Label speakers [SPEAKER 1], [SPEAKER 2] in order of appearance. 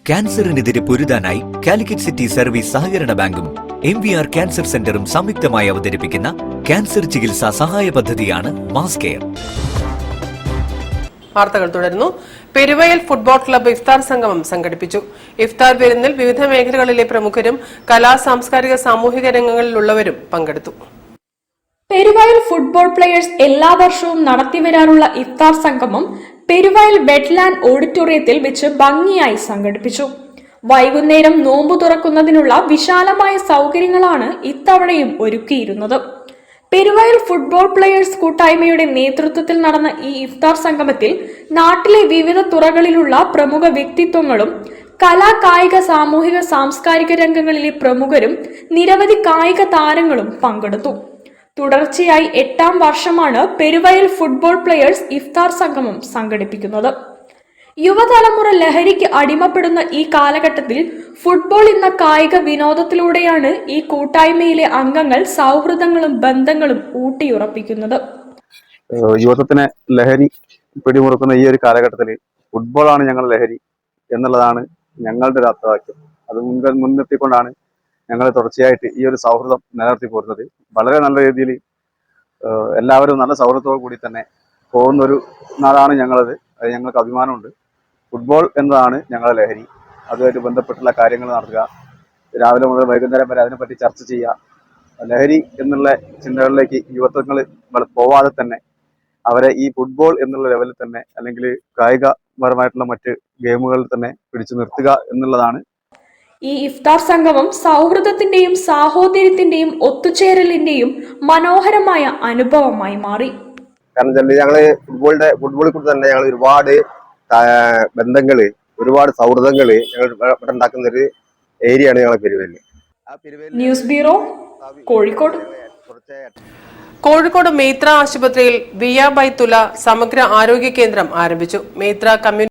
[SPEAKER 1] ക്യാൻസറിനെതിരെ പൊരുതാനായി Calicut city service സഹകരണ ബാങ്കും MVR cancer സെന്ററും സംയുക്തമായി അവതരിപ്പിക്കുന്ന ക്യാൻസർ ചികിത്സാ സഹായ പദ്ധതിയാണ് മാസ് കെയർ.
[SPEAKER 2] വാർത്തകൾ തുടരുന്നു. പെരുവയൽ ഫുട്ബോൾ ക്ലബ്ബ് ഇഫ്താർ സംഗമം സംഘടിപ്പിച്ചു. ഇഫ്താർ വിരുന്നിൽ വിവിധ മേഖലകളിലെ പ്രമുഖരും കലാ സാംസ്കാരിക സാമൂഹിക രംഗങ്ങളിലുള്ളവരും പങ്കെടുത്തു.
[SPEAKER 3] പെരുവയൽ ഫുട്ബോൾ പ്ലേയേഴ്സ് എല്ലാ വർഷവും നടത്തിവരാറുള്ള ഇഫ്താർ സംഗമം പെരുവയൽ വെറ്റ്ലാൻഡ് ഓഡിറ്റോറിയത്തിൽ വെച്ച് ഭംഗിയായി സംഘടിപ്പിച്ചു. വൈകുന്നേരം നോമ്പു തുറക്കുന്നതിനുള്ള വിശാലമായ സൗകര്യങ്ങളാണ് ഇത്തവണയും ഒരുക്കിയിരുന്നത്. പെരുവയൽ ഫുട്ബോൾ പ്ലേയേഴ്സ് കൂട്ടായ്മയുടെ നേതൃത്വത്തിൽ നടന്ന ഈ ഇഫ്താർ സംഗമത്തിൽ നാട്ടിലെ വിവിധ തുറകളിലുള്ള പ്രമുഖ വ്യക്തിത്വങ്ങളും കലാ കായിക സാമൂഹിക സാംസ്കാരിക രംഗങ്ങളിലെ പ്രമുഖരും നിരവധി കായിക താരങ്ങളും പങ്കെടുത്തു. തുടർച്ചയായി 8ാം വർഷമാണ് പെരുവയൽ ഫുട്ബോൾ പ്ലേയേഴ്സ് ഇഫ്താർ സംഗമം സംഘടിപ്പിക്കുന്നത്. യുവതലമുറ ലഹരിക്ക് അടിമപ്പെടുന്ന ഈ കാലഘട്ടത്തിൽ ഫുട്ബോൾ എന്ന കായിക വിനോദത്തിലൂടെയാണ് ഈ കൂട്ടായ്മയിലെ അംഗങ്ങൾ സൗഹൃദങ്ങളും ബന്ധങ്ങളും ഊട്ടിയുറപ്പിക്കുന്നത്.
[SPEAKER 4] യുവത്വത്തിനെ ലഹരി പിടിമുറുക്കുന്ന ഈ ഒരു കാലഘട്ടത്തിൽ ഫുട്ബോളാണ് ഞങ്ങളുടെ ലഹരി എന്നുള്ളതാണ് ഞങ്ങളുടെ ഒരു ആപ്തവാക്യം. അത് മുൻനിർത്തിക്കൊണ്ടാണ് ഞങ്ങൾ തുടർച്ചയായിട്ട് ഈ ഒരു സൗഹൃദം നിലനിർത്തി പോരുന്നത്. വളരെ നല്ല രീതിയിൽ എല്ലാവരും നല്ല സൗഹൃദത്തോടു കൂടി തന്നെ പോകുന്ന ഒരു നാടാണ് ഞങ്ങളത്. അത് ഞങ്ങൾക്ക് അഭിമാനമുണ്ട്. ഫുട്ബോൾ എന്നതാണ് ഞങ്ങളുടെ ലഹരി. അതുമായിട്ട് ബന്ധപ്പെട്ടുള്ള കാര്യങ്ങൾ നടത്തുക, രാവിലെ മുതൽ വൈകുന്നേരം വരെ അതിനെപ്പറ്റി ചർച്ച ചെയ്യുക. ലഹരി എന്നുള്ള ചിന്തകളിലേക്ക് യുവത്വങ്ങൾ പോവാതെ തന്നെ അവരെ ഈ ഫുട്ബോൾ എന്നുള്ള ലെവലിൽ തന്നെ അല്ലെങ്കിൽ കായികപരമായിട്ടുള്ള മറ്റ് ഗെയിമുകളിൽ തന്നെ പിടിച്ചു നിർത്തുക എന്നുള്ളതാണ്.
[SPEAKER 3] ഈ ഇഫ്താർ സംഗമം സൗഹൃദത്തിന്റെയും സാഹോദര്യത്തിന്റെയും ഒത്തുചേരലിന്റെയും മനോഹരമായ അനുഭവമായി മാറി.
[SPEAKER 5] കാരണം ഞങ്ങള് ഫുട്ബോളിൽ കൂടി തന്നെ ഞങ്ങൾ ഒരുപാട് ബന്ധങ്ങള്, ഒരുപാട് സൗഹൃദങ്ങള് ഞങ്ങൾ ഇവിടെ ഉണ്ടാക്കുന്ന ഒരു ഏരിയയാണ് ഞങ്ങളെ പെരുവയൽ.
[SPEAKER 3] News bureau, Kozhikode.
[SPEAKER 2] കോഴിക്കോട് മേത്ര ആശുപത്രിയിൽ വിയ ബൈ തുല സമഗ്ര ആരോഗ്യ കേന്ദ്രം ആരംഭിച്ചു. മേത്ര കമ്മ്യൂണിറ്റി